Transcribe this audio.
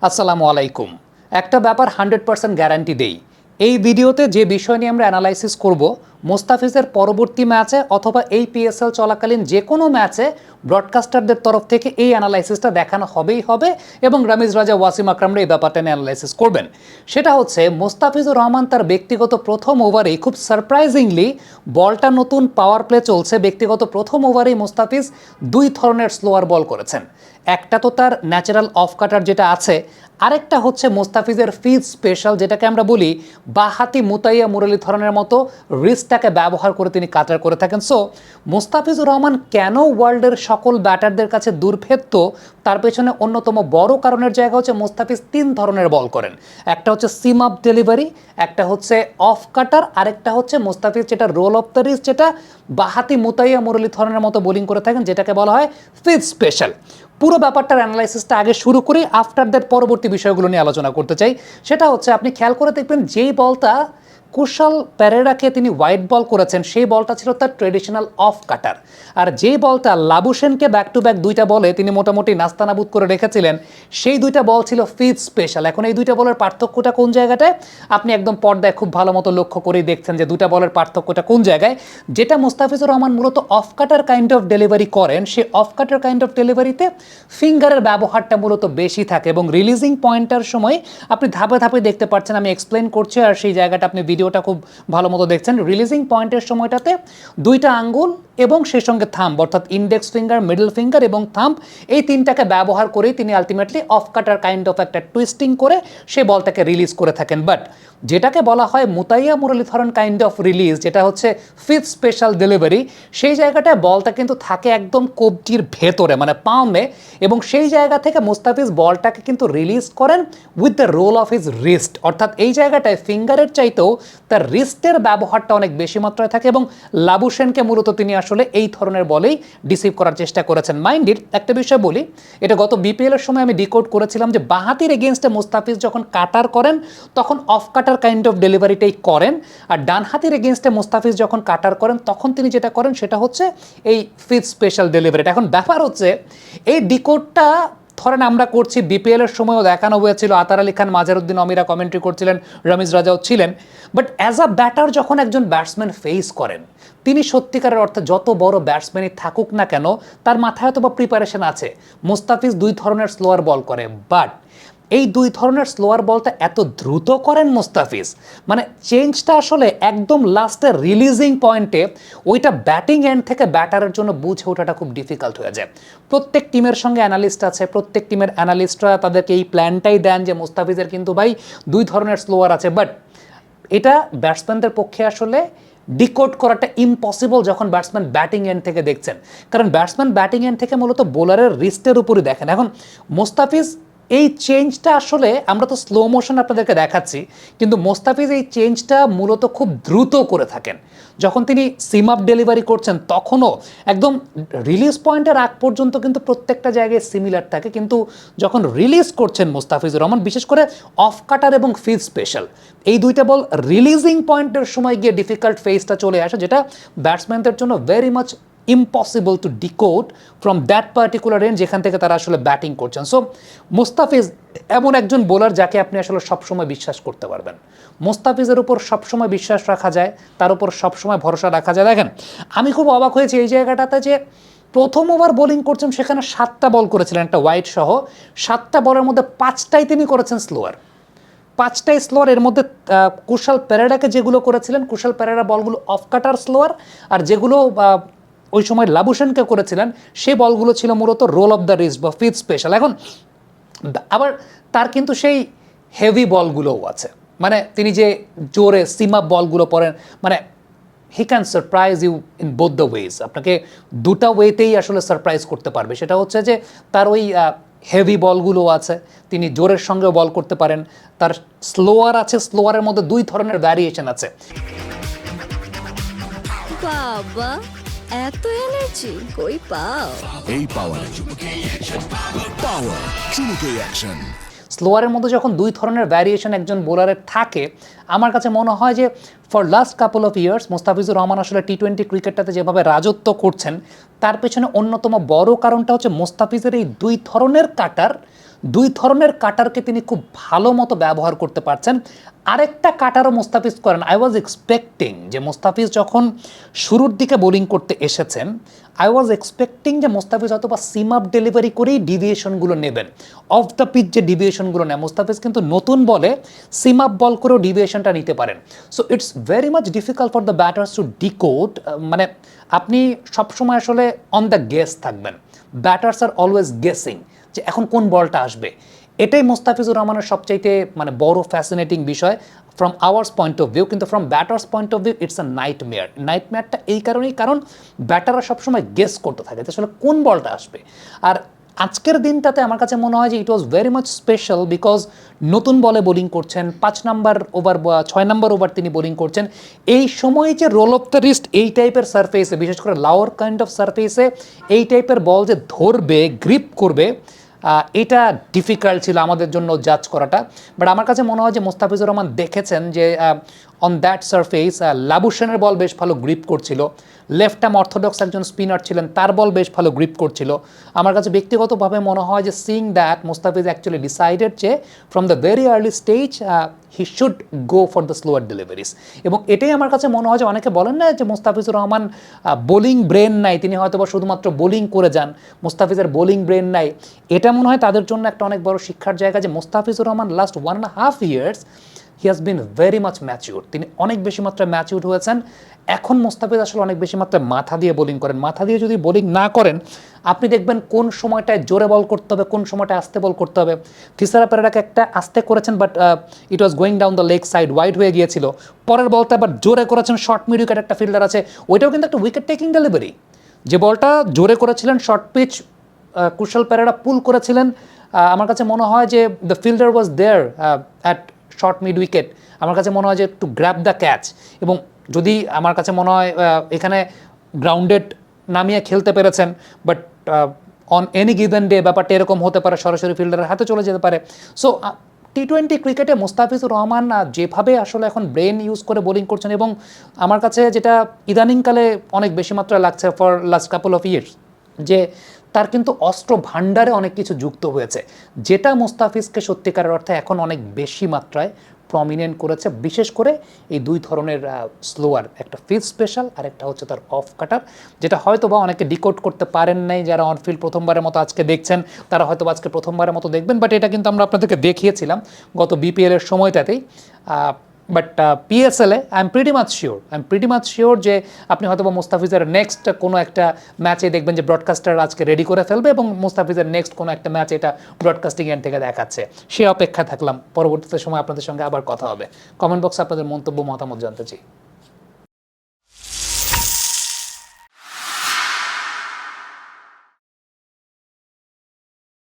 আসসালামু আলাইকুম। একটা ব্যাপার 100% গ্যারান্টি দেই, এই ভিডিওতে যে বিষয় নিয়ে আমরা অ্যানালাইসিস করব, মোস্তাফিজের পরবর্তী ম্যাচে অথবা এই পিএসএল চলাকালীন যে কোনো ম্যাচে ব্রডকাস্টারদের তরফ থেকে এই অ্যানালাইসিসটা দেখানো হবেই হবে এবং রামিজ রাজা, ওয়াসিম আকরামরা এই ব্যাপারটা নিয়ে অ্যানালাইসিস করবেন। সেটা হচ্ছে মোস্তাফিজুর রহমান তার ব্যক্তিগত প্রথম ওভারেই খুব সারপ্রাইজিংলি, বলটা নতুন পাওয়ার প্লে চলছে, ব্যক্তিগত প্রথম ওভারেই মোস্তাফিজ দুই ধরনের স্লোয়ার বল করেছেন। একটা তো তার ন্যাচারাল অফ কাটার যেটা আছে, আরেকটা হচ্ছে মোস্তাফিজের ফিজ স্পেশাল, যেটাকে আমরা বলি বাহাতি মুতাইয়া মুরলীধরনের মতো রিস্টটাকে ব্যবহার করে তিনি কাটার করে থাকেন। সো মোস্তাফিজুর রহমান কেন ওয়ার্ল্ডের সকল ব্যাটারদের কাছে দুর্ভেদ্য, তার পেছনে অন্যতম বড় কারণের জায়গা হচ্ছে মোস্তাফিজ তিন ধরনের বল করেন। একটা হচ্ছে সিম আপ ডেলিভারি, একটা হচ্ছে অফ কাটার, আরেকটা হচ্ছে মোস্তাফিজ যেটা রোল অফ দ্য রিস্ট, যেটা বাহাতি মুতাইয়া মুরলীধরনের মতো বোলিং করে থাকেন, যেটাকে বলা হয় ফিজ স্পেশাল। পুরো ব্যাপারটার অ্যানালাইসিসটা আগে শুরু করি, আফটার দ্যাট পরবর্তী বিষয়গুলো নিয়ে আলোচনা করতে চাই। সেটা হচ্ছে আপনি খেয়াল করে দেখবেন যেই বলটা কুশাল পেরেরাকে তিনি হোয়াইট বল করেছেন, সেই বলটা ছিল তার ট্রেডিশনাল অফ কাটার। আর যেই বলটা লাবুসেনকে ব্যাক টু ব্যাক দুইটা বলে তিনি মোটামুটি নাস্তানাবুদ করে রেখেছিলেন, সেই দুইটা বল ছিল ফিজ স্পেশাল। এখন এই দুইটা বলের পার্থক্যটা কোন জায়গাটায় আপনি একদম পর্দায় খুব ভালো মতো লক্ষ্য করেই দেখছেন যে দুইটা বলের পার্থক্যটা কোন জায়গায়। যেটা মোস্তাফিজুর রহমান মূলত of cutter kind of delivery করেন, সেই অফ কাটার কাইন্ড অফ ডেলিভারিতে ফিঙ্গারের ব্যবহারটা মূলত বেশি থাকে এবং রিলিজিং পয়েন্টার সময় আপনি ধাপে ধাপে দেখতে পাচ্ছেন, আমি এক্সপ্লেন করছি আর সেই জায়গাটা আপনি ভিডিওটা খুব ভালো মতো দেখছেন। রিলিজিং পয়েন্টের সময়টাতে দুইটা আঙ্গুল এবং সেই সঙ্গে থাম্ব, অর্থাৎ ইন্ডেক্স ফিঙ্গার, মিডল ফিঙ্গার এবং থাম্ব, এই তিনটাকে ব্যবহার করেই তিনি ultimately of cutter kind of একটা টুইস্টিং করে সেই বলটাকে রিলিজ করে থাকেন। বাট যেটাকে বলা হয় মুতাইয়া মুরলীধরন কাইন্ড অফ রিলিজ, যেটা হচ্ছে ফিফথ স্পেশাল ডেলিভারি, সেই জায়গাটায় বলটা কিন্তু থাকে একদম কবজির ভেতরে, মানে পামে, এবং সেই জায়গা থেকে মোস্তাফিজ বলটাকে কিন্তু রিলিজ করেন with the roll of his wrist, অর্থাৎ এই জায়গাটায় ফিঙ্গারের চাইতেও তার রিস্টের ব্যবহারটা অনেক বেশি মাত্রায় থাকে এবং লাবুসেনকে মূলত তিনি আসলে এই ধরনের বলেই ডিসিভ করার চেষ্টা করেছেন। মাইন্ডেড একটা বিষয় বলি, এটা গত বিপিএল এর সময় আমি ডিকোড করেছিলাম যে বাহাতির এগেনস্টে মোস্তাফিজ যখন কাটার করেন তখন অফ কাটার কাইন্ড অফ ডেলিভারিটাই করেন, আর ডান হাতির এগেনস্টে মোস্তাফিজ যখন কাটার করেন তখন তিনি যেটা করেন সেটা হচ্ছে এই ফিফথ স্পেশাল ডেলিভারিটা। এখন ব্যাপার হচ্ছে এই ডিকোডটা ধরেন আমরা করছি, বিপিএল এর সময়ও দেখানো হয়েছিল, আতার আলী খান, মাজারুদ্দিন অমিরা কমেন্ট্রি করছিলেন, রমিজ রাজাও ছিলেন। বাট অ্যাজ আ ব্যাটার যখন একজন ব্যাটসম্যান ফেস করেন, তিনি সত্যিকারের অর্থে যত বড় ব্যাটসম্যানই থাকুক না কেন, তার মাথায় হয়তো বা প্রিপারেশন আছে। মোস্তাফিজ দুই ধরনের স্লোয়ার বল করে, বাট এই দুই ধরনের স্লোয়ার বলটা এত দ্রুত করেন মোস্তাফিজ, মানে চেঞ্জটা আসলে একদম লাস্টের রিলিজিং পয়েন্টে ওইটা ব্যাটিং এন্ড থেকে ব্যাটারের জন্য বুঝে ওঠাটা খুব ডিফিকাল্ট হয়ে যায়। প্রত্যেক টিমের সঙ্গে অ্যানালিস্ট আছে, প্রত্যেক টিমের অ্যানালিস্টরা তাদেরকে এই প্ল্যানটাই দেন যে মোস্তাফিজের কিন্তু ভাই দুই ধরনের স্লোয়ার আছে, বাট এটা ব্যাটসম্যানদের পক্ষে আসলে ডিকোড করাটা ইম্পসিবল যখন ব্যাটসম্যান ব্যাটিং এন্ড থেকে দেখছেন, কারণ ব্যাটসম্যান ব্যাটিং এন্ড থেকে মূলত বোলারের রিস্টের উপরই দেখেন। এখন মোস্তাফিজ এই চেঞ্জটা আসলে আমরা তো স্লো মোশন আপনাদেরকে দেখাচ্ছি, কিন্তু মোস্তাফিজ এই চেঞ্জটা মূলত খুব দ্রুত করে থাকেন। যখন তিনি সিম আপ ডেলিভারি করছেন তখনও একদম রিলিজ পয়েন্টের আগ পর্যন্ত কিন্তু প্রত্যেকটা জায়গায় সিমিলার থাকে, কিন্তু যখন রিলিজ করছেন মোস্তাফিজুর রহমান, বিশেষ করে অফ কাটার এবং ফিজ স্পেশাল, এই দুইটা বল রিলিজিং পয়েন্টের সময় গিয়ে ডিফিকাল্ট ফেজটা চলে আসে, যেটা ব্যাটসম্যানদের জন্য very much impossible to decode from that particular range যেখান থেকে তারা আসলে ব্যাটিং করছেন। সো মোস্তাফিজ এমন একজন বোলার যাকে আপনি আসলে সবসময় বিশ্বাস করতে পারবেন। মোস্তাফিজের উপর সবসময় বিশ্বাস রাখা যায়, তার উপর সবসময় ভরসা রাখা যায়। দেখেন, আমি খুব অবাক হয়েছি এই জায়গাটাতে যে প্রথম ওভার বোলিং করছেন, সেখানে 7টা বল করেছিলেন একটা হোয়াইট সহ, 7টা বলের মধ্যে 5টাই তিনি করেছেন স্লোয়ার, 5টাই স্লোয়ার। এর মধ্যে কুশাল পেরেরাকে যেগুলো করেছিলেন, কুশাল পেরেরা বলগুলো অফ কাটার স্লোয়ার, আর যেগুলো ওই সময় লাবুসেনকে করেছিলেন সেই বলগুলো ছিল মূলত রোল অফ দ্য রিস্ট বা ফিফথ স্পেশাল। এখন আবার তার কিন্তু সেই হেভি বলগুলোও আছে, মানে তিনি যে জোরে সিমা বলগুলো পড়েন, মানে he can surprise you in both the ways, আপনাকে দুটা ওয়েতেই আসলে সারপ্রাইজ করতে পারবে। সেটা হচ্ছে যে তার ওই হেভি বলগুলো আছে, তিনি জোরের সঙ্গেও বল করতে পারেন, তার স্লোয়ার আছে, স্লোয়ারের মধ্যে দুই ধরনের ভ্যারিয়েশন আছে। বাবা, এত এনার্জি কই পাও? এই পাওয়ার চুমুকে অ্যাকশন। স্লোয়ারের মধ্যে যখন দুই ধরনের ভ্যারিয়েশন একজন বোলারের থাকে, আমার কাছে মনে হয় যে for last couple of years Mustafizur Rahman আসলে টি-20 ক্রিকেটটাতে যেভাবে রাজত্ব করছেন, তার পেছনে অন্যতম বড় কারণটা হচ্ছে মোস্তাফিজের এই দুই ধরনের কাটার দুই ধরনের কাটারকে তিনি খুব ভালো মতো ব্যবহার করতে পারছেন। আরেকটা কাটারও মোস্তাফিজ করেন। আই ওয়াজ এক্সপেক্টিং যে মোস্তাফিজ যখন শুরুর দিকে বোলিং করতে এসেছেন, আই ওয়াজ এক্সপেক্টিং যে মোস্তাফিজ হয়তো বা সিম আপ ডেলিভারি করেই ডিভিয়েশনগুলো নেবেন, অফ দ্য পিচ যে ডিভিয়েশনগুলো নেয়। মোস্তাফিজ কিন্তু নতুন বলে সিম আপ বল করেও ডিভিয়েশনটা নিতে পারেন। So it's very much difficult for the batters to decode. মানে আপনি সবসময় আসলে অন দ্য গেস থাকবেন, ব্যাটার্স আর অলওয়েজ গেসিং যে এখন কোন বলটা আসবে। এটাই মোস্তাফিজুর রহমানের সবচাইতে মানে বড় ফ্যাসিনেটিং বিষয় from ours point of view. কিন্তু from batters point of view it's a nightmare. নাইটমেয়ারটা এই কারণেই, কারণ ব্যাটাররা সবসময় গেস করতে থাকে যে আসলে কোন বলটা আসবে। আর আজকের দিনটাতে আমার কাছে মনে হয় যে it was very much special, because নতুন বলে বোলিং করছেন, 5 নাম্বার ওভার বা 6 নাম্বার ওভার তিনি বোলিং করছেন। এই সময় যে রোল অফ দ্য রিস্ট এই টাইপের সারফেসে, বিশেষ করে লাওয়ার কাইন্ড অফ সারফেসে এই টাইপের বল যে ধরবে, গ্রিপ করবে, এটা ডিফিকাল্ট ছিল আমাদের জন্য জাজ করাটা। বাট আমার কাছে মনে হয় যে মোস্তাফিজুর রহমান দেখেছেন যে অন দ্যাট সারফেস লাবুশেনের বল বেশ ভালো গ্রিপ করছিল, লেফট আর্ম অর্থোডক্স একজন স্পিনার ছিলেন, তার বল বেশ ভালো গ্রিপ করছিল। আমার কাছে ব্যক্তিগতভাবে মনে হয় যে seeing that Mustafiz actually decided যে from the very early stage he should go for the slower deliveries. এবং এটাই আমার কাছে মনে হয় যে অনেকে বলেন না যে মোস্তাফিজুর রহমান বোলিং ব্রেন নাই, তিনি হয়তো বা শুধুমাত্র বোলিং করে যান, মোস্তাফিজের বোলিং ব্রেন নাই। এটা মনে হয় তাদের জন্য একটা অনেক বড় শিক্ষার জায়গা যে Mustafizur Rahman last 1.5 years he has been very much mature. তিনি অনেক বেশি মাত্রায় ম্যাচিউর হয়েছেন। এখন মোস্তাফিজ আসলে অনেক বেশি মাত্রায় মাথা দিয়ে বোলিং করেন। মাথা দিয়ে যদি বোলিং না করেন, আপনি দেখবেন কোন সময়টায় জোরে বল করতে হবে, কোন সময়টায় আস্তে বল করতে হবে। থিসারা পেরেরাকে একটা আস্তে করেছেন, but it was going down the leg side, wide হয়ে গিয়েছিল। পরের বলটা আবার জোরে করেছেন, শর্ট মিড উইকেট একটা ফিল্ডার আছে, ওইটাও কিন্তু একটা উইকেট টেকিং ডেলিভারি। যে বলটা জোরে করেছিলেন short pitch, Kusal Perera pull করেছিলেন। আমার কাছে মনে হয় যে the fielder was there at short mid wicket. আমার কাছে মনে হয় যে টু গ্র্যাব দ্য ক্যাচ। এবং যদি আমার কাছে মনে হয় এখানে গ্রাউন্ডেড নামিয়ে খেলতে পেরেছেন, but on any given day ব্যাপারটা এরকম হতে পারে, সরাসরি ফিল্ডারের হাতে চলে যেতে পারে। সো টি-20 ক্রিকেটে মোস্তাফিজুর রহমান যেভাবে আসলে এখন ব্রেন ইউজ করে বোলিং করছেন, এবং আমার কাছে যেটা ইদানিংকালে অনেক বেশি মাত্রায় লাগছে for last couple of years, যে তার কিন্তু অস্ত্র ভাণ্ডারে অনেক কিছু যুক্ত হয়েছে, যেটা মোস্তাফিজকে সত্যিকারের অর্থে এখন অনেক বেশি মাত্রায় প্রমিনেন্ট করেছে। বিশেষ করে এই দুই ধরনের স্লোয়ার, একটা ফিল্ড স্পেশাল আর একটা হচ্ছে তার অফ কাটার, যেটা হয়তো বা অনেকে ডিকোড করতে পারেন নাই। যারা অনফিল্ড প্রথমবারের মতো আজকে দেখছেন, তারা হয়তো আজকে প্রথমবারের মতো দেখবেন, বাট এটা কিন্তু আমরা আপনাদেরকে দেখিয়েছিলাম গত বিপিএলের সময়টাতেই। বাট পিএসএলে I am pretty much sure যে আপনি হয়তো বা মোস্তাফিজের নেক্সট কোনো একটা ম্যাচে দেখবেন যে ব্রডকাস্টার আজকে রেডি করে ফেলবে, এবং মোস্তাফিজের নেক্সট কোনো একটা ম্যাচ এটা ব্রডকাস্টিং এন্ড থেকে দেখাচ্ছে। সে অপেক্ষা থাকলাম। পরবর্তীতে সময় আপনাদের সঙ্গে আবার কথা হবে। কমেন্ট বক্সে আপনাদের মন্তব্য, মতামত জানতে চাই।